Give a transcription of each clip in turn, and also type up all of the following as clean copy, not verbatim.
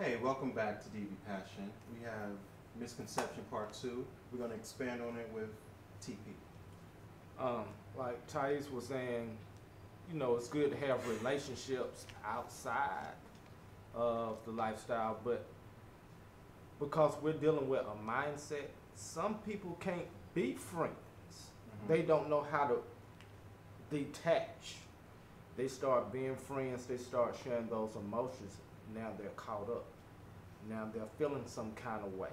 Hey, welcome back to Dvpassion. We have Misconception Part 2. We're going to expand on it with TP. Like Thais was saying, you know, it's good to have relationships outside of the lifestyle, but because we're dealing with a mindset, some people can't be friends. They don't know how to detach. They start being friends, they start sharing those emotions. Now they're caught up. Now they're feeling some kind of way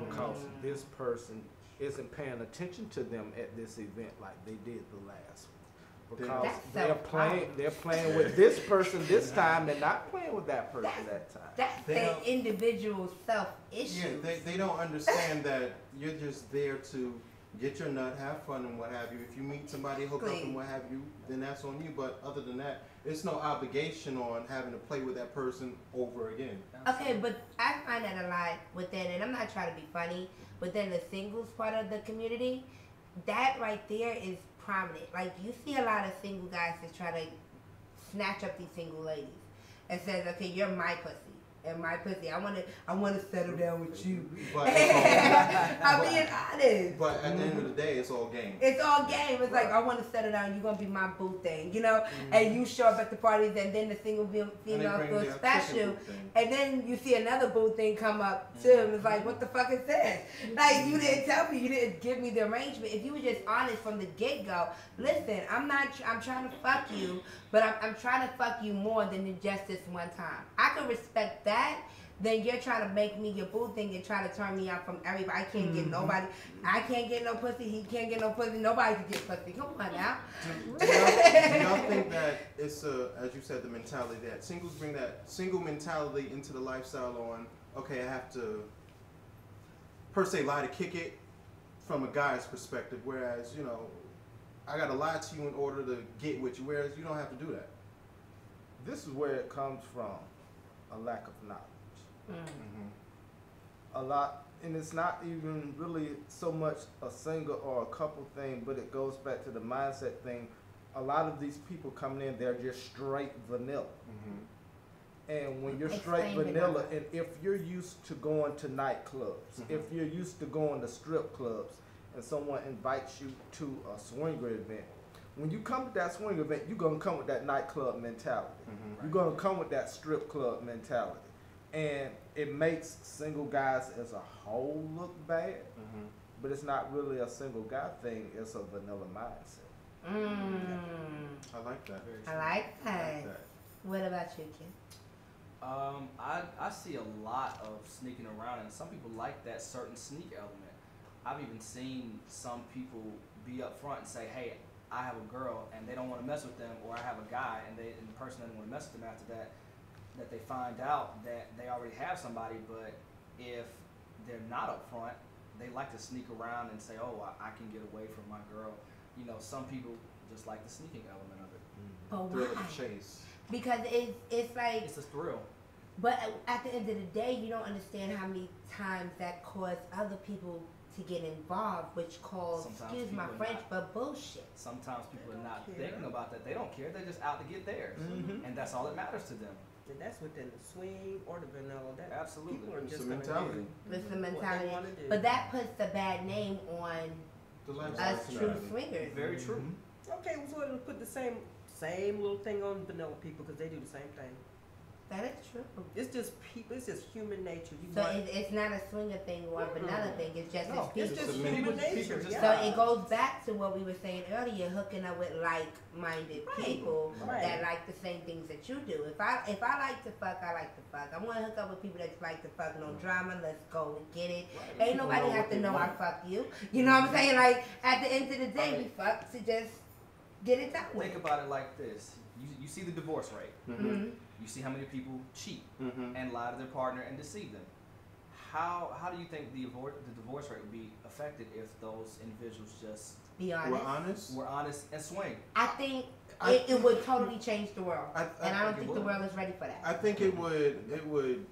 because this person isn't paying attention to them at this event like they did the last one. Because they're playing with this person this time and not playing with that person that time. That's their individual self-issue. Yeah, they don't understand that you're just there to get your nut, have fun and what have you. If you meet somebody, hook up and what have you, then that's on you. But other than that, it's no obligation on having to play with that person over again. Okay, but I find that a lot within, and I'm not trying to be funny, within the singles part of the community, that right there is prominent. Like, you see a lot of single guys that try to snatch up these single ladies and says, okay, you're my pussy. And my pussy, I wanna settle down with you. But I'm being honest. But at the end of the day, it's all game. It's all game. It's like, I want to settle down. You're gonna be my boo thing, you know. And you show up at the parties, and then the single female feels special, and then you see another boo thing come up too. And it's like, what the fuck is this? Like, you didn't tell me. You didn't give me the arrangement. If you were just honest from the get go, listen, I'm trying to fuck you, but I'm trying to fuck you more than just this one time. I can respect that. Then you're trying to make me your boo thing and try to turn me out from everybody. I can't get nobody. I can't get no pussy. He can't get no pussy. Nobody can get pussy. Come on now. Do y'all think that it's as you said, the mentality that singles bring that single mentality into the lifestyle on, okay, I have to, per se, lie to kick it from a guy's perspective, whereas, you know, I got to lie to you in order to get with you, whereas you don't have to do that. This is where it comes from, a lack of knowledge. A lot, and it's not even really so much a single or a couple thing, but it goes back to the mindset thing. A lot of these people coming in, they're just straight vanilla. And when you're straight vanilla, and if you're used to going to nightclubs, if you're used to going to strip clubs, and someone invites you to a swinger event, when you come to that swing event, you're going to come with that nightclub mentality. You're going to come with that strip club mentality. And it makes single guys as a whole look bad, but it's not really a single guy thing. It's a vanilla mindset. I like that. I like that. What about you, Ken? I see a lot of sneaking around, and some people like that certain sneak element. I've even seen some people be up front and say, hey, I have a girl, and they don't want to mess with them, or I have a guy, and the person doesn't want to mess with them after that. That they find out that they already have somebody, but if they're not up front, they like to sneak around and say, oh, I can get away from my girl. You know, some people just like the sneaking element of it. But Thrill why? of the chase. Because it's like... It's a thrill. But at the end of the day, you don't understand how many times that caused other people to get involved, which calls, excuse my French, but bullshit. Sometimes people are not thinking about that. They don't care. They're just out to get theirs. And that's all that matters to them. And that's within the swing or the vanilla. That Absolutely. People are It's just the mentality. It's the mentality. What they wanna do. But that puts a bad name on The us true swingers. Very true. Okay, so it'll put the same little thing on vanilla people because they do the same thing. That is true. It's just people. It's just human nature. So it's not a swinger thing or a vanilla thing. It's just No, it's It's people. just human nature. just- So it goes back to what we were saying earlier, hooking up with like-minded people that like the same things that you do. If I like to fuck, I like to fuck. I want to hook up with people that like to fuck. No drama. Let's go and get it. Ain't nobody have to know I fuck you. You know what I'm saying? Like at the end of the day, we fuck to just get it done with. Think about it like this. You see the divorce rate. You see how many people cheat and lie to their partner and deceive them. How do you think the divorce rate would be affected if those individuals just Be honest. were honest and swing? I think it would totally change the world, and I don't think the world is ready for that. I think it would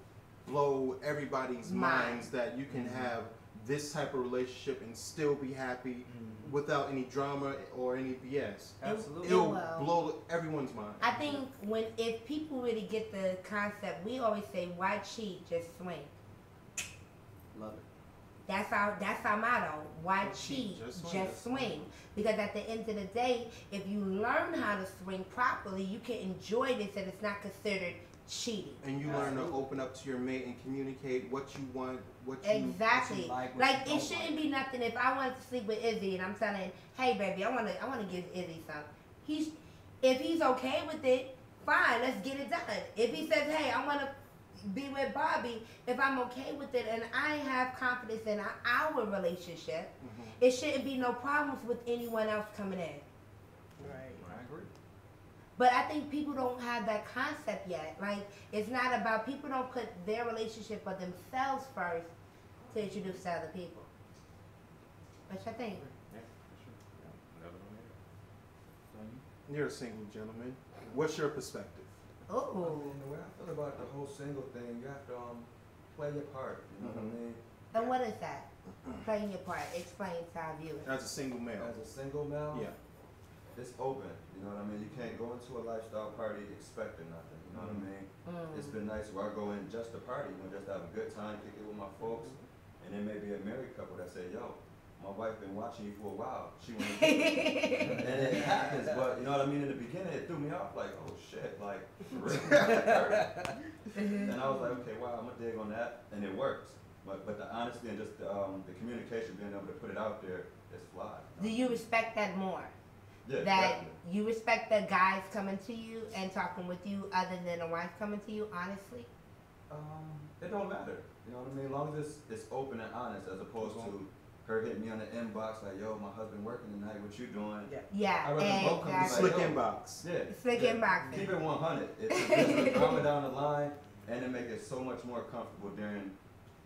blow everybody's minds that you can have this type of relationship and still be happy without any drama or any BS. Absolutely. It'll blow everyone's mind. I think if people really get the concept, we always say, why cheat, just swing. Love it. That's our motto. Why cheat, just swing. Because at the end of the day, if you learn how to swing properly, you can enjoy this and it's not considered cheating. And you learn to open up to your mate and communicate what you want, Exactly. What you like it don't shouldn't like. be nothing. If I wanted to sleep with Izzy and I'm telling, hey baby, I wanna give Izzy something. If he's okay with it, fine, let's get it done. If he says, hey, I wanna be with Bobby, if I'm okay with it and I have confidence in our relationship, it shouldn't be no problems with anyone else coming in. Right. I agree. But I think people don't have that concept yet. Like, it's not about, people don't put their relationship or themselves first to introduce to other people. Which I think. You're a single gentleman. What's your perspective? I Ooh. mean, the way I feel about the whole single thing, you have to play your part. You know what I mean? And what is that? Playing your part. Explain to our viewers. As a single male. As a single male, Yeah. it's open. You know what I mean? You can't go into a lifestyle party expecting nothing. You know what I mean? It's been nice where I go in just to party, just have a good time, kick it with my folks, and then maybe a married couple that say, "Yo, my wife been watching you for a while. She wanna," and it happens. But you know what I mean? In the beginning, it threw me off. Like, oh shit, like for real. And I was like, okay, wow, I'm gonna dig on that, and it works. But the honesty and just the communication, being able to put it out there, is fly. Do you respect that more? Yeah, That definitely. you respect the guys coming to you and talking with you other than a wife coming to you, honestly? It don't matter. You know what I mean? As long as it's open and honest, as opposed to her hitting me on the inbox like, "Yo, my husband working tonight. What you doing?" Yeah. Yeah, I'd rather both come be exactly. like, Slick yo. inbox. Yeah. Slick yeah. inboxing. Keep it 100. It's drama down the line, and it make it so much more comfortable during,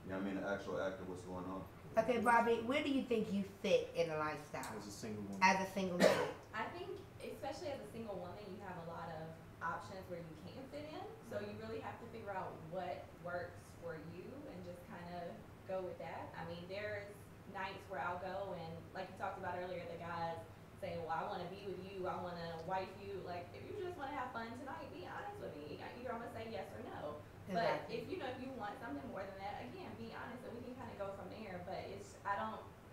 you know what I mean, the actual act of what's going on. Okay, Bobby, where do you think you fit in a lifestyle As a single woman. as a single lady? I think, especially as a single woman, you have a lot of options where you can fit in. So you really have to figure out what works for you and just kind of go with that. I mean, there's nights where I'll go and, like you talked about earlier, the guys saying, well, I want to be with you, I want to wife you. Like, if you just want to have fun tonight, be honest with me. Either I'm going to say yes or no. But if you want something more than that, again, be honest and we can kind of go from there. But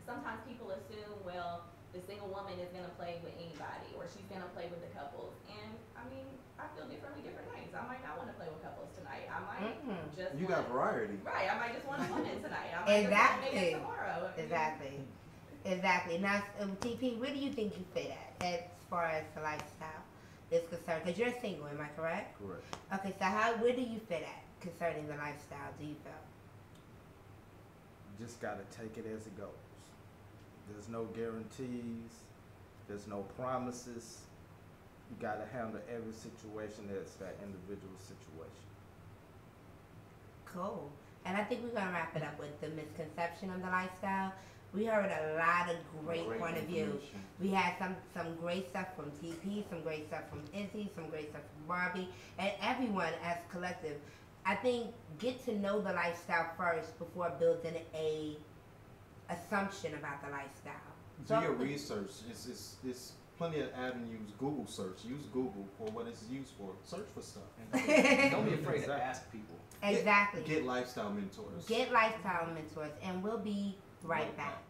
sometimes people assume, well, the single woman is going to play with anybody or she's going to play with the couples. And I mean, I feel differently different nights. I might not want to play with couples tonight. I might just You got variety. Right, I might just want a woman tonight. I might just want a man tomorrow. Exactly. Now, TP, where do you think you fit at as far as the lifestyle is concerned? Because you're single, am I correct? Correct. Okay, so where do you fit at concerning the lifestyle, do you feel? Just gotta take it as it goes. There's no guarantees. There's no promises. You gotta handle every situation that's that individual situation. Cool. And I think we're going to wrap it up with the misconception of the lifestyle. We heard a lot of great point of view. information. We had some great stuff from TP, some great stuff from Izzy, some great stuff from Barbie, and everyone as collective. I think get to know the lifestyle first before building a assumption about the lifestyle. Do your research. It's plenty of avenues. Google search. Use Google for what it's used for. Search for stuff. Don't be afraid to ask people. Exactly. Get lifestyle mentors. Get lifestyle mentors, and we'll be right back.